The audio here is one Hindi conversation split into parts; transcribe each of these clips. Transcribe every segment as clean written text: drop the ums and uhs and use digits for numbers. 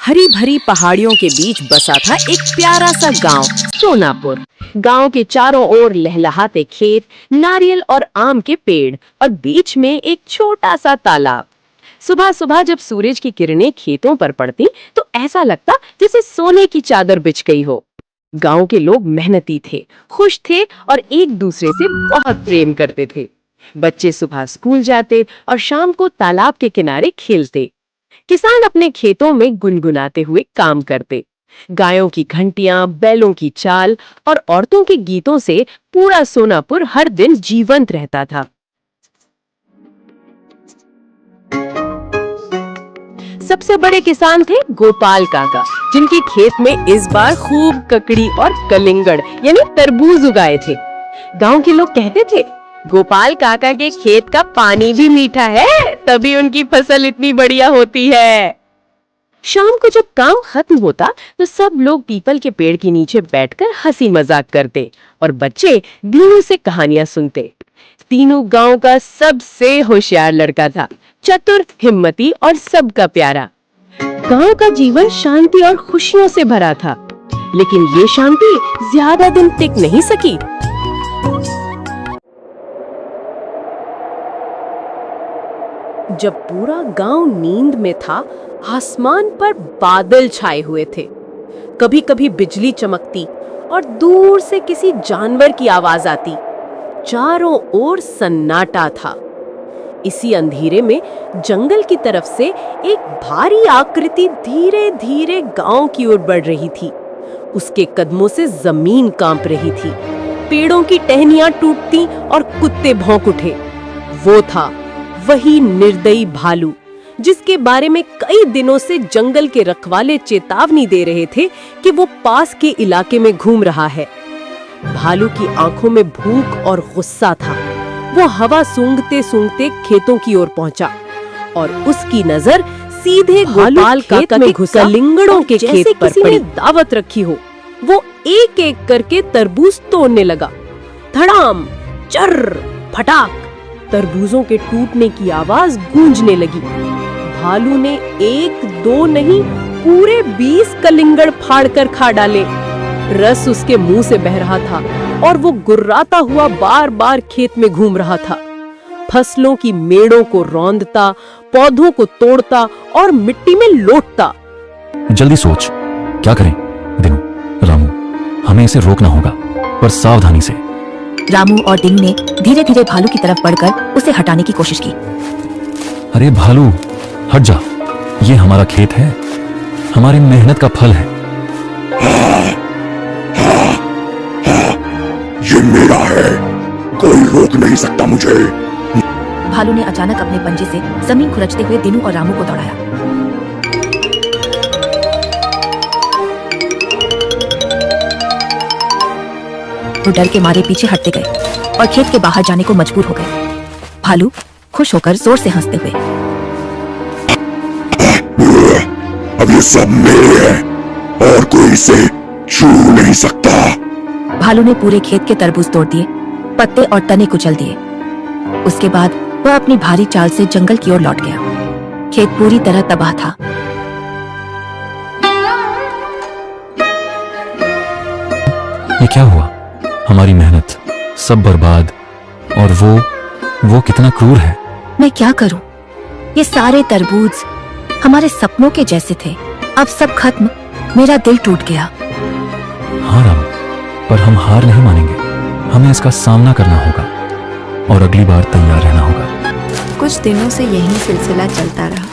हरी भरी पहाड़ियों के बीच बसा था एक प्यारा सा गांव, सोनापुर। गांव के चारों ओर लहलहाते खेत, नारियल और आम के पेड़ और बीच में एक छोटा सा तालाब। सुबह सुबह जब सूरज की किरणें खेतों पर पड़ती तो ऐसा लगता जैसे सोने की चादर बिछ गई हो। गांव के लोग मेहनती थे, खुश थे और एक दूसरे से बहुत प्रेम करते थे। बच्चे सुबह स्कूल जाते और शाम को तालाब के किनारे खेलते। किसान अपने खेतों में गुनगुनाते हुए काम करते। गायों की घंटियां, बैलों की चाल और औरतों के गीतों से पूरा सोनापुर हर दिन जीवंत रहता था। सबसे बड़े किसान थे गोपाल काका, जिनके खेत में इस बार खूब ककड़ी और कलिंगड़ यानी तरबूज उगाए थे। गांव के लोग कहते थे, गोपाल काका के खेत का पानी भी मीठा है, तभी उनकी फसल इतनी बढ़िया होती है। शाम को जब काम खत्म होता तो सब लोग पीपल के पेड़ के नीचे बैठकर हंसी मजाक करते और बच्चे दीनू से कहानियां सुनते। दीनू गांव का सबसे होशियार लड़का था, चतुर, हिम्मती और सबका प्यारा। गांव का जीवन शांति और खुशियों से भरा था, लेकिन ये शांति ज्यादा दिन टिक नहीं सकी। जब पूरा गांव नींद में था, आसमान पर बादल छाए हुए थे। कभी कभी बिजली चमकती और दूर से किसी जानवर की आवाज आती। चारों ओर सन्नाटा था। इसी अंधेरे में जंगल की तरफ से एक भारी आकृति धीरे धीरे गांव की ओर बढ़ रही थी। उसके कदमों से जमीन कांप रही थी। पेड़ों की टहनियां टूटती और कुत्ते भौंक उठे। वो था वही निर्दयी भालू, जिसके बारे में कई दिनों से जंगल के रखवाले चेतावनी दे रहे थे कि वो पास के इलाके में घूम रहा है। भालू की आंखों में भूख और गुस्सा था। वो हवा सूंघते सूंघते खेतों की ओर पहुंचा और उसकी नजर सीधे गोपाल काका के कलिंगड़ों के खेत पर पड़ी। दावत रखी हो, वो एक एक करके तरबूज तोड़ने लगा। धड़ाम, चर्र, फटाक, तरबूजों के टूटने की आवाज गूंजने लगी। भालू ने 1-2 नहीं, पूरे 20 कलिंगड़ फाड़कर खा डाले। रस उसके मुंह से बह रहा था और वो गुर्राता हुआ बार बार खेत में घूम रहा था। फसलों की मेड़ों को रौंदता, पौधों को तोड़ता और मिट्टी में लोटता। जल्दी सोच, क्या करें? दिनू, रामू, हमें इसे रोकना होगा, पर सावधानी से। रामू और दिनू ने धीरे धीरे भालू की तरफ बढ़कर उसे हटाने की कोशिश की। अरे भालू, हट जा, ये हमारा खेत है, हमारी मेहनत का फल है। ये मेरा है, कोई रोक नहीं सकता मुझे। भालू ने अचानक अपने पंजे से जमीन खुरचते हुए दिनू और रामू को दौड़ाया। वो डर के मारे पीछे हटते गए और खेत के बाहर जाने को मजबूर हो गए। भालू खुश होकर जोर से हंसते हुए, अब ये सब मेरे हैं और कोई इसे छू नहीं सकता। भालू ने पूरे खेत के तरबूज तोड़ दिए, पत्ते और तने कुचल दिए। उसके बाद वह अपनी भारी चाल से जंगल की ओर लौट गया। खेत पूरी तरह तबाह था। ये क्या हुआ? हमारी मेहनत सब बर्बाद, और वो कितना क्रूर है। मैं क्या करूं? ये सारे तरबूज हमारे सपनों के जैसे थे, अब सब खत्म। मेरा दिल टूट गया। हाँ राम, पर हम हार नहीं मानेंगे। हमें इसका सामना करना होगा और अगली बार तैयार रहना होगा। कुछ दिनों से यही सिलसिला चलता रहा।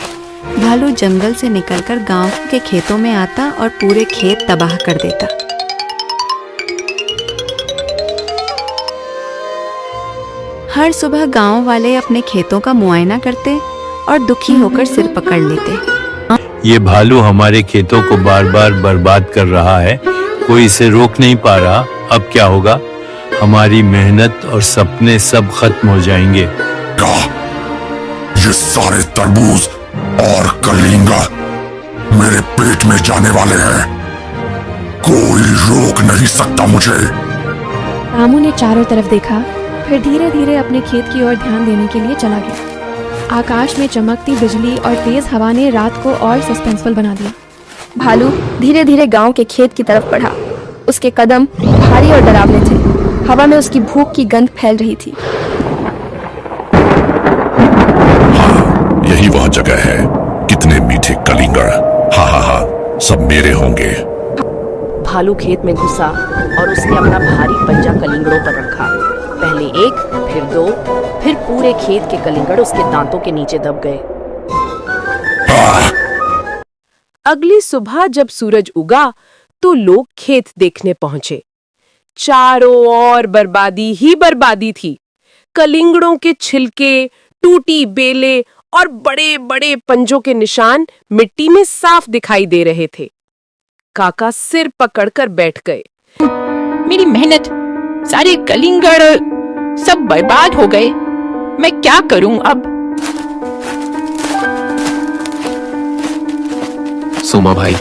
भालू जंगल से निकलकर गांव के खेतों में आता और पूरे खेत तबाह कर देता। हर सुबह गांव वाले अपने खेतों का मुआयना करते और दुखी होकर सिर पकड़ लेते। ये भालू हमारे खेतों को बार बार बर्बाद कर रहा है, कोई इसे रोक नहीं पा रहा। अब क्या होगा? हमारी मेहनत और सपने सब खत्म हो जाएंगे। ये सारे तरबूज और कलिंगा मेरे पेट में जाने वाले हैं, कोई रोक नहीं सकता मुझे। रामू ने चारों तरफ देखा, फिर धीरे धीरे अपने खेत की ओर ध्यान देने के लिए चला गया। आकाश में चमकती बिजली और तेज हवा ने रात को और सस्पेंसफुल बना दिया। भालू धीरे धीरे गांव के खेत की तरफ बढ़ा। उसके कदम भारी और डरावने थे। हवा में उसकी भूख की गंध फैल रही थी। यही वह जगह है। कितने मीठे कलिंगड़। हा हा हा, सब मेरे होंगे। भालू खेत में घुसा और उसने अपना भारी पंजा कलिंगड़ों पर रखा। पहले एक, फिर दो, फिर पूरे खेत के कलिंगड़ उसके दांतों के नीचे दब गए। अगली सुबह जब सूरज उगा तो लोग खेत देखने पहुंचे। चारों ओर बर्बादी ही बर्बादी थी। कलिंगड़ों के छिलके, टूटी बेलें और बड़े बड़े पंजों के निशान मिट्टी में साफ दिखाई दे रहे थे। काका सिर पकड़कर बैठ गए। मेरी मेहनत, सारे कलिंगड़ सब बर्बाद हो गए। मैं क्या करूं अब? सोमा भाई,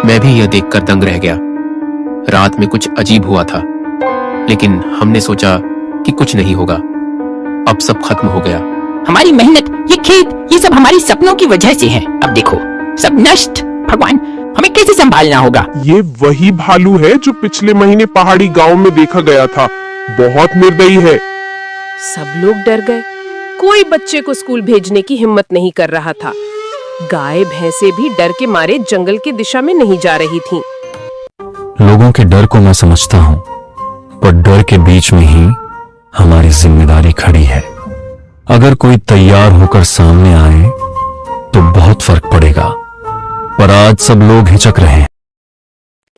मैं भी यह देखकर दंग रह गया। रात में कुछ अजीब हुआ था, लेकिन हमने सोचा कि कुछ नहीं होगा। अब सब खत्म हो गया। हमारी मेहनत, ये खेत, ये सब हमारी सपनों की वजह से है। अब देखो, सब नष्ट। भगवान, हमें कैसे संभालना होगा? ये वही भालू है जो पिछले महीने पहाड़ी गांव में देखा गया था। बहुत निर्दयी है। सब लोग डर गए। कोई बच्चे को स्कूल भेजने की हिम्मत नहीं कर रहा था। गाय भैंसे भी डर के मारे जंगल की दिशा में नहीं जा रही थीं। लोगों के डर को मैं समझता हूं, पर डर के बीच में ही हमारी जिम्मेदारी खड़ी है। अगर कोई तैयार होकर सामने आए तो बहुत फर्क पड़ेगा, पर आज सब लोग हिचक रहे हैं।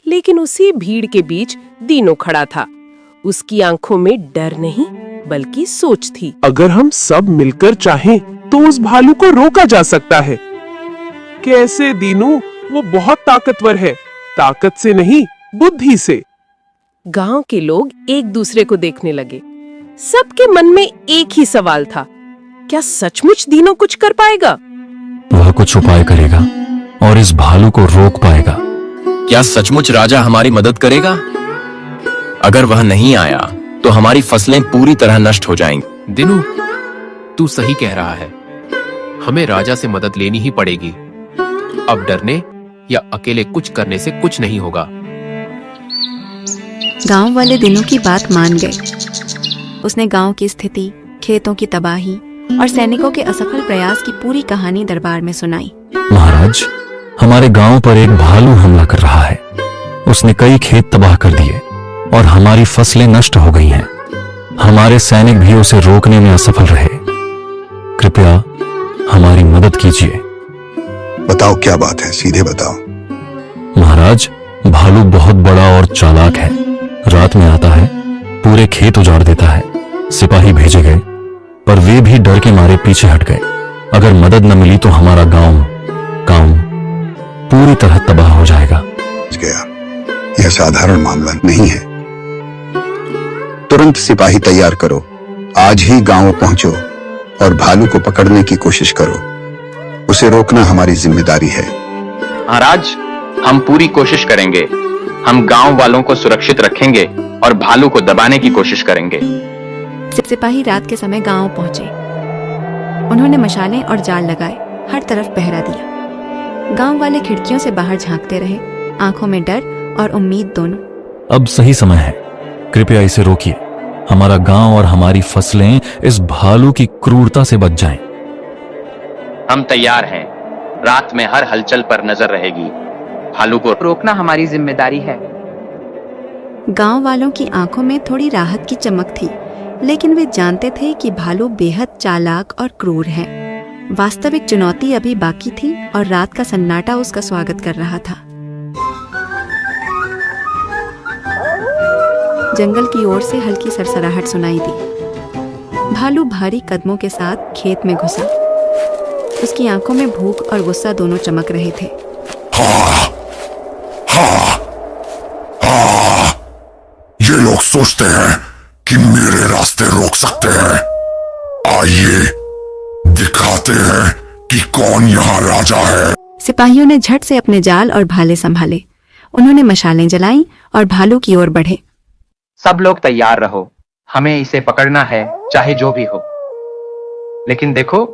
लेकिन उसी भीड़ के बीच दीनो खड़ा था। उसकी आंखों में डर नहीं बल्कि सोच थी। अगर हम सब मिलकर चाहें तो उस भालू को रोका जा सकता है। कैसे दीनू? वो बहुत ताकतवर है। ताकत से नहीं, बुद्धि से। गांव के लोग एक दूसरे को देखने लगे। सबके मन में एक ही सवाल था, क्या सचमुच दीनो कुछ कर पाएगा? वह कुछ उपाय करेगा और इस भालू को रोक पाएगा। क्या सचमुच राजा हमारी मदद करेगा? अगर वह नहीं आया तो हमारी फसलें पूरी तरह नष्ट हो जाएंगी। दिनू, तू सही कह रहा है। हमें राजा से मदद लेनी ही पड़ेगी। अब डरने या अकेले कुछ करने से कुछ नहीं होगा। गांव वाले दिनों की बात मान गए। उसने गांव की स्थिति, खेतों की तबाही और सैनिकों के असफल प्रयास की पूरी कहानी दरबार में सुनाई। महाराज, हमारे गांव पर एक भालू हमला कर रहा है। उसने कई खेत तबाह कर दिए और हमारी फसलें नष्ट हो गई हैं। हमारे सैनिक भी उसे रोकने में असफल रहे। कृपया हमारी मदद कीजिए। बताओ क्या बात है, सीधे बताओ। महाराज, भालू बहुत बड़ा और चालाक है। रात में आता है, पूरे खेत उजाड़ देता है। सिपाही भेजे गए, पर वे भी डर के मारे पीछे हट गए। अगर मदद न मिली तो हमारा गांव पूरी तरह तबाह हो जाएगा। गया, यह साधारण मामला नहीं है। तुरंत सिपाही तैयार करो। आज ही गांव पहुंचो और भालू को पकड़ने की कोशिश करो। उसे रोकना हमारी जिम्मेदारी है। महाराज, हम पूरी कोशिश करेंगे। हम गांव वालों को सुरक्षित रखेंगे और भालू को दबाने की कोशिश करेंगे। सिपाही रात के समय गांव पहुंचे। उन्होंने मशालें और जाल लगाए, हर तरफ पहरा दिया। गांव वाले खिड़कियों से बाहर झांकते रहे, आंखों में डर और उम्मीद दोनों। अब सही समय है। कृपया इसे रोकिए। हमारा गांव और हमारी फसलें इस भालू की क्रूरता से बच जाएं। हम तैयार हैं। रात में हर हलचल पर नजर रहेगी। भालू को रोकना हमारी जिम्मेदारी है। गांव वालों की आंखों में थोड़ी राहत की चमक थी, लेकिन वे जानते थे कि भालू बेहद चालाक और क्रूर है। वास्तविक चुनौती अभी बाकी थी और रात का सन्नाटा उसका स्वागत कर रहा था। जंगल की ओर से हल्की सरसराहट सुनाई दी। भालू भारी कदमों के साथ खेत में घुसा। उसकी आंखों में भूख और गुस्सा दोनों चमक रहे थे। ये लोग सोचते हैं कि मेरे रास्ते रोक सकते हैं। आइए दिखाते हैं कि कौन यहाँ राजा है। सिपाहियों ने झट से अपने जाल और भाले संभाले। उन्होंने मशालें जलाईं और भालू की ओर बढ़े। सब लोग तैयार रहो। हमें इसे पकड़ना है, चाहे जो भी हो। लेकिन देखो,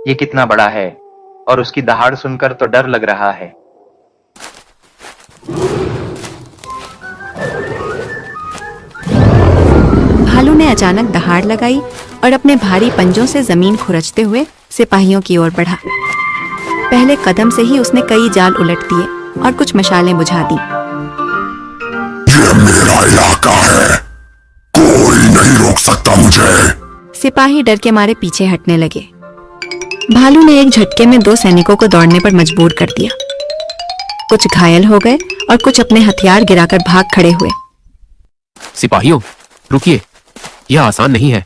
ये कितना बड़ा है और उसकी दहाड़ सुनकर तो डर लग रहा है। भालू ने अचानक दहाड़ लगाई और अपने भारी पंजों से जमीन खुरचते हुए सिपाहियों की ओर बढ़ा। पहले कदम से ही उसने कई जाल उलट दिए और कुछ मशालें बुझा दी। ये मेरा इलाका है, कोई नहीं रोक सकता मुझे। सिपाही डर के मारे पीछे हटने लगे। भालू ने एक झटके में 2 सैनिकों को दौड़ने पर मजबूर कर दिया। कुछ घायल हो गए और कुछ अपने हथियार गिराकर भाग खड़े हुए। सिपाहियों, रुकिए, यह आसान नहीं है,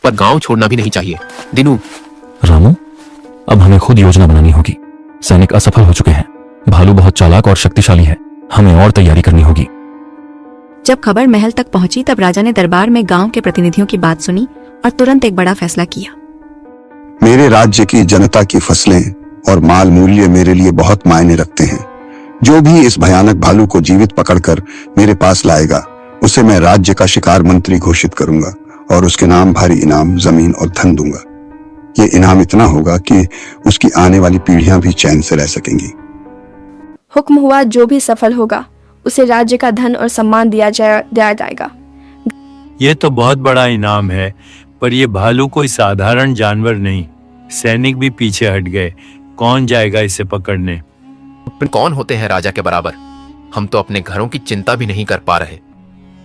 पर गांव छोड़ना भी नहीं चाहिए। दिनू। रामू, अब हमें खुद योजना बनानी होगी। सैनिक असफल हो चुके हैं। भालू बहुत चालाक और शक्तिशाली है। हमें और तैयारी करनी होगी। जब खबर महल तक पहुंची तब राजा ने दरबार में गांव के प्रतिनिधियों की बात सुनी और तुरंत एक बड़ा फैसला किया। मेरे राज्य की जनता की फसलें और माल मूल्य मेरे लिए बहुत मायने रखते हैं। जो भी इस भयानक भालू को जीवित पकड़कर मेरे पास लाएगा, उसे मैं राज्य का शिकार मंत्री घोषित करूंगा और उसके नाम भारी इनाम, जमीन और धन दूंगा। ये इनाम इतना होगा कि उसकी आने वाली पीढ़ियां भी चैन से रह सकेंगी। हुक्म हुआ, जो भी सफल होगा उसे राज्य का धन और सम्मान दिया जाएगा। ये तो बहुत बड़ा इनाम है, पर ये भालू कोई साधारण जानवर नहीं। सैनिक भी पीछे हट गए। कौन जाएगा इसे पकड़ने? कौन होते हैं राजा के बराबर? हम तो अपने घरों की चिंता भी नहीं कर पा रहे।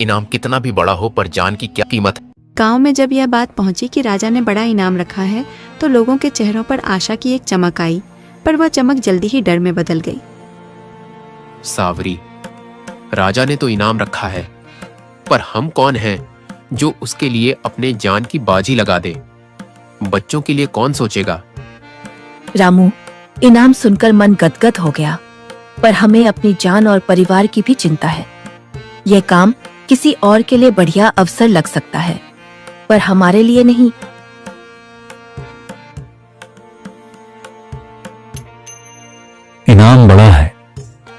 इनाम कितना भी बड़ा हो, पर जान की क्या कीमत है। गांव में जब यह बात पहुंची कि राजा ने बड़ा इनाम रखा है, तो लोगों के चेहरों पर आशा की एक चमक आई, पर वह चमक जल्दी ही डर में बदल गई। सावरी, राजा ने तो इनाम रखा है, पर हम कौन हैं जो उसके लिए अपने जान की बाजी लगा दे? बच्चों के लिए कौन सोचेगा? रामू, इनाम सुनकर मन गदगद हो गया, पर हमें अपनी जान और परिवार की भी चिंता है। यह काम किसी और के लिए बढ़िया अवसर लग सकता है, पर हमारे लिए नहीं। इनाम बड़ा है,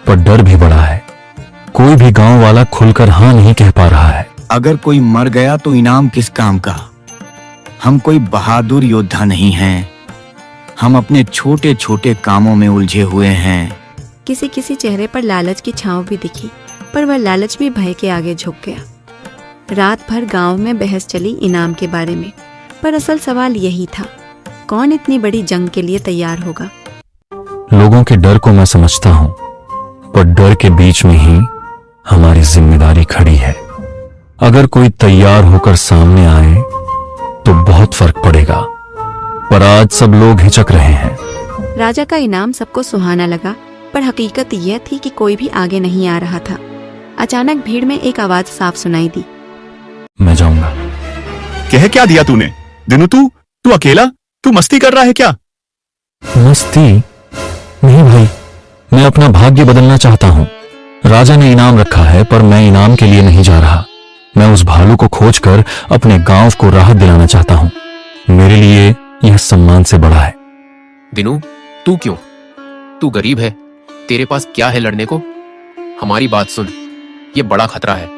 पर डर भी बड़ा है। कोई भी गांव वाला खुलकर हाँ नहीं कह पा रहा है। अगर कोई मर गया तो इनाम किस काम का? हम कोई बहादुर योद्धा नहीं हैं। हम अपने छोटे छोटे कामों में उलझे हुए हैं। किसी किसी चेहरे पर लालच की छांव भी दिखी, पर वह लालच भी भय के आगे झुक गया। रात भर गांव में बहस चली इनाम के बारे में, पर असल सवाल यही था, कौन इतनी बड़ी जंग के लिए तैयार होगा? लोगों के डर को मैं समझता हूं, पर डर के बीच में ही हमारी जिम्मेदारी खड़ी है। अगर कोई तैयार होकर सामने आए तो बहुत फर्क पड़ेगा, पर आज सब लोग हिचक रहे हैं। राजा का इनाम सबको सुहाना लगा, पर हकीकत यह थी कि कोई भी आगे नहीं आ रहा था। अचानक भीड़ में एक आवाज साफ सुनाई दी। मैं जाऊंगा। कह क्या दिया तूने? दिनू, तू अकेला? तू मस्ती कर रहा है क्या? मस्ती नहीं भाई, मैं अपना भाग्य बदलना चाहता हूं। राजा ने इनाम रखा है, पर मैं इनाम के लिए नहीं जा रहा। मैं उस भालू को खोजकर अपने गांव को राहत दिलाना चाहता हूं। मेरे लिए यह सम्मान से बड़ा है। दिनू, तू क्यों? तू गरीब है, तेरे पास क्या है लड़ने को? हमारी बात सुन, ये बड़ा खतरा है।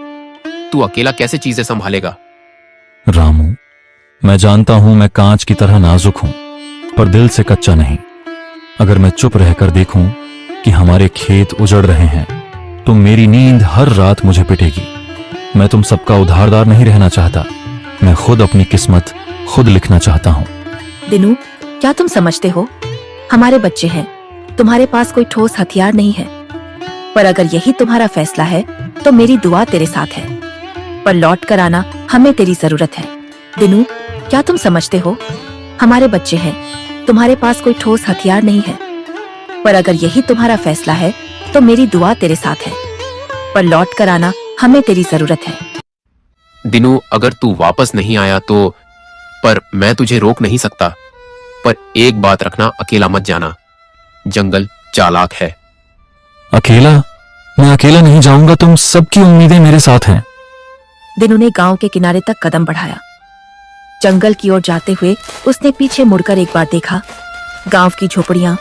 तू अकेला कैसे चीजें संभालेगा? रामू, मैं जानता हूं मैं कांच की तरह नाजुक हूं, पर दिल से कच्चा नहीं। अगर मैं चुप रहकर देखूं कि हमारे खेत उजड़ रहे हैं, तो मेरी नींद हर रात मुझे पिटेगी। मैं तुम सबका उधारदार नहीं रहना चाहता। मैं खुद अपनी किस्मत खुद लिखना चाहता हूं। दिनू, क्या तुम समझते हो? हमारे बच्चे हैं, तुम्हारे पास कोई ठोस हथियार नहीं है। पर अगर यही तुम्हारा फैसला है तो मेरी दुआ तेरे साथ है, पर लौट कर आना, हमें तेरी जरूरत है। दिनू, क्या तुम समझते हो? हमारे बच्चे हैं, तुम्हारे पास कोई ठोस हथियार नहीं है। पर अगर यही तुम्हारा फैसला है तो मेरी दुआ तेरे साथ है, पर लौट कर आना, हमें तेरी जरूरत है। दिनू, अगर तू वापस नहीं आया तो, पर मैं तुझे रोक नहीं सकता। पर एक बात रखना, अकेला मत जाना। जंगल चालाक है। अकेला? मैं अकेला नहीं जाऊंगा। तुम सबकी उम्मीदें मेरे साथ हैं। दिनू ने गांव के किनारे तक कदम बढ़ाया। जंगल की ओर जाते हुए उसने पीछे मुड़कर एक बार देखा। गांव की झोपड़ियां,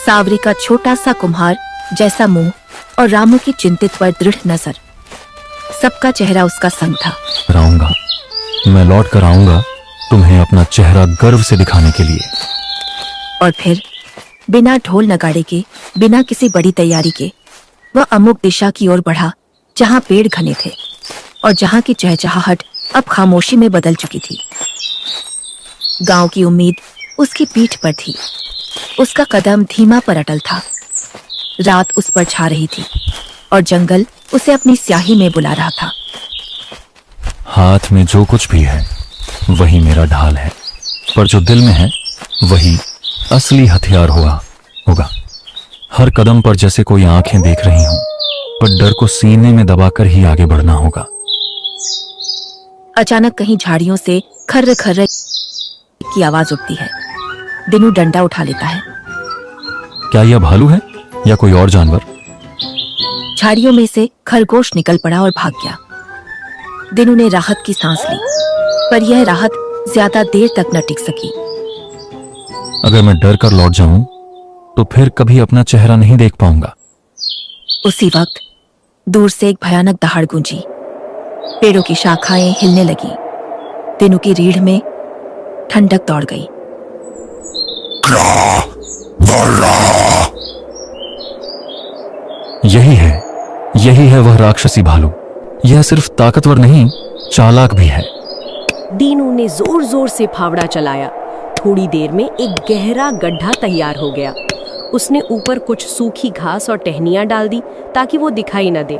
सावरी का छोटा सा कुम्हार जैसा मुंह और रामू की चिंतित पर दृढ़ नजर, सबका चेहरा उसका संग था। आऊंगा, मैं लौट कर आऊंगा तुम्हें अपना चेहरा गर्व से दिखाने के लिए। और फिर बिना ढोल नगाड़े के, बिना किसी बड़ी तैयारी के, वह अमुक दिशा की ओर बढ़ा जहां पेड़ घने थे और जहां की चहचहाहट अब खामोशी में बदल चुकी थी। गांव की उम्मीद उसकी पीठ पर थी। उसका कदम धीमा पर अटल था। रात उस पर छा रही थी और जंगल उसे अपनी स्याही में बुला रहा था। हाथ में जो कुछ भी है वही मेरा ढाल है, पर जो दिल में है वही असली हथियार होगा। हर कदम पर जैसे कोई आंखें देख रही हों, पर डर को सीने में दबाकर ही आगे बढ़ना होगा। अचानक कहीं झाड़ियों से खर्र खर्र की आवाज उठती है। दिनू डंडा उठा लेता है। क्या यह भालू है या कोई और जानवर? झाड़ियों में से खरगोश निकल पड़ा और भाग गया। दिनू ने राहत की सांस ली, पर यह राहत ज्यादा देर तक न टिक सकी। अगर मैं डर कर लौट जाऊं तो फिर कभी अपना चेहरा नहीं देख पाऊंगा। उसी वक्त दूर से एक भयानक दहाड़ गूंजी। पेड़ों की शाखाएं हिलने लगी। दिनू की रीढ़ में ठंडक दौड़ गई। यही है वह राक्षसी भालू। यह सिर्फ ताकतवर नहीं, चालाक भी है। दीनू ने जोर जोर से फावड़ा चलाया। थोड़ी देर में एक गहरा गड्ढा तैयार हो गया। उसने ऊपर कुछ सूखी घास और टहनियां डाल दी ताकि वो दिखाई न दे।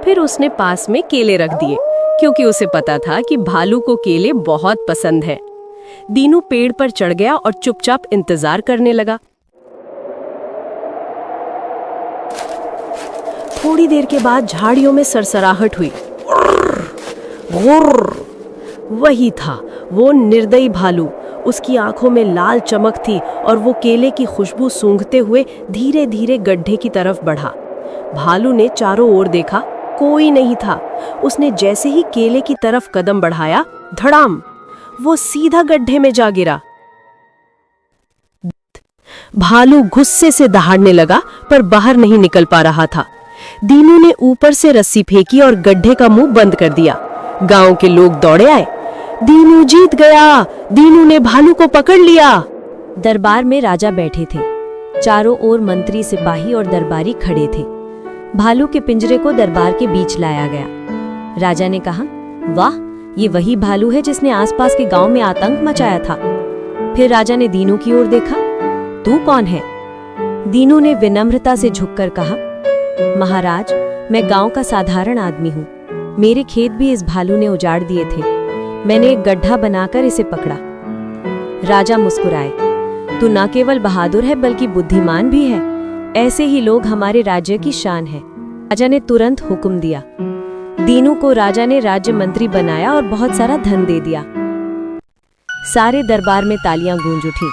फिर उसने पास में केले रख दिए, क्योंकि उसे पता था कि भालू को केले बहुत पसंद है। दीनू पेड़ पर चढ़ गया और चुपचाप इंतजार करने लगा। थोड़ी देर के बाद झाड़ियों में सरसराहट हुई। वही था वो निर्दयी भालू। उसकी आंखों में लाल चमक थी और वो केले की खुशबू सूंघते हुए धीरे धीरे गड्ढे की तरफ बढ़ा। भालू ने चारों ओर देखा, कोई नहीं था। उसने जैसे ही केले की तरफ कदम बढ़ाया, धड़ाम, वो सीधा गड्ढे में जा गिरा। भालू गुस्से से दहाड़ने लगा, पर बाहर नहीं निकल पा रहा था। दीनू ने ऊपर से रस्सी फेंकी और गड्ढे का मुंह बंद कर दिया। गांव के लोग दौड़े आए। दीनू जीत गया, दीनू ने भालू को पकड़ लिया। दरबार में राजा बैठे थे। चारों ओर मंत्री, सिपाही और दरबारी खड़े थे। भालू के पिंजरे को दरबार के बीच लाया गया। राजा ने कहा, वाह, ये वही भालू है जिसने आसपास के गांव में आतंक मचाया था। फिर राजा ने दीनू की ओर देखा। तू कौन है? दीनू ने विनम्रता से झुककर कहा, महाराज, मैं गांव का साधारण आदमी हूँ। मेरे खेत भी इस भालू ने उजाड़ दिए थे। मैंने एक गड्ढा बनाकर इसे पकड़ा। राजा मुस्कुराए। तू न केवल बहादुर है बल्कि बुद्धिमान भी है। ऐसे ही लोग हमारे राज्य की शान है। राजा ने तुरंत हुक्म दिया। दीनू को राजा ने राज्य मंत्री बनाया और बहुत सारा धन दे दिया। सारे दरबार में तालियां गूंज उठी।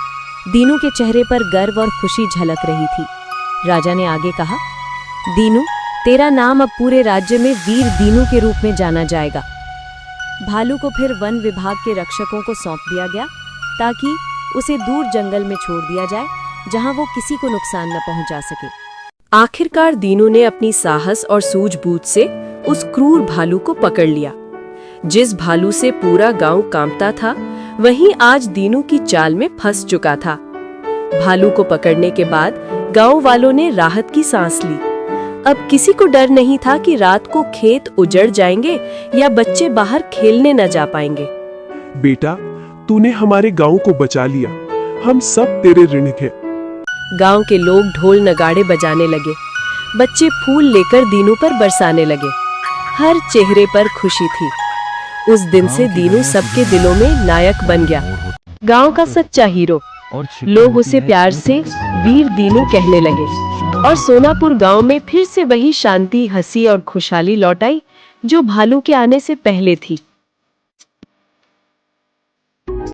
दीनू के चेहरे पर गर्व और खुशी झलक रही थी। राजा ने आगे कहा, दीनू, तेरा नाम अब पूरे राज्य में वीर दीनू के रूप में जाना जाएगा। भालू को फिर वन विभाग के रक्षकों को सौंप दिया गया ताकि उसे दूर जंगल में छोड़ दिया जाए, जहां वो किसी को नुकसान न पहुंचा सके। आखिरकार दीनू ने अपनी साहस और सूझबूझ से उस क्रूर भालू को पकड़ लिया। जिस भालू से पूरा गांव कांपता था, वहीं आज दीनू की चाल में फंस चुका था। भालू को पकड़ने के बाद गांव वालों ने राहत की सांस ली। अब किसी को डर नहीं था कि रात को खेत उजड़ जाएंगे या बच्चे बाहर खेलने न जा पाएंगे। बेटा, तूने हमारे गांव को बचा लिया। हम सब तेरे ऋणी हैं। गांव के लोग ढोल नगाड़े बजाने लगे। बच्चे फूल लेकर दीनू पर बरसाने लगे। हर चेहरे पर खुशी थी। उस दिन से दीनू सबके दिलों में नायक बन गया, गांव का सच्चा हीरो। लोग उसे प्यार से वीर दीनू कहने लगे और सोनापुर गांव में फिर से वही शांति, हंसी और खुशहाली लौट आई जो भालू के आने से पहले थी।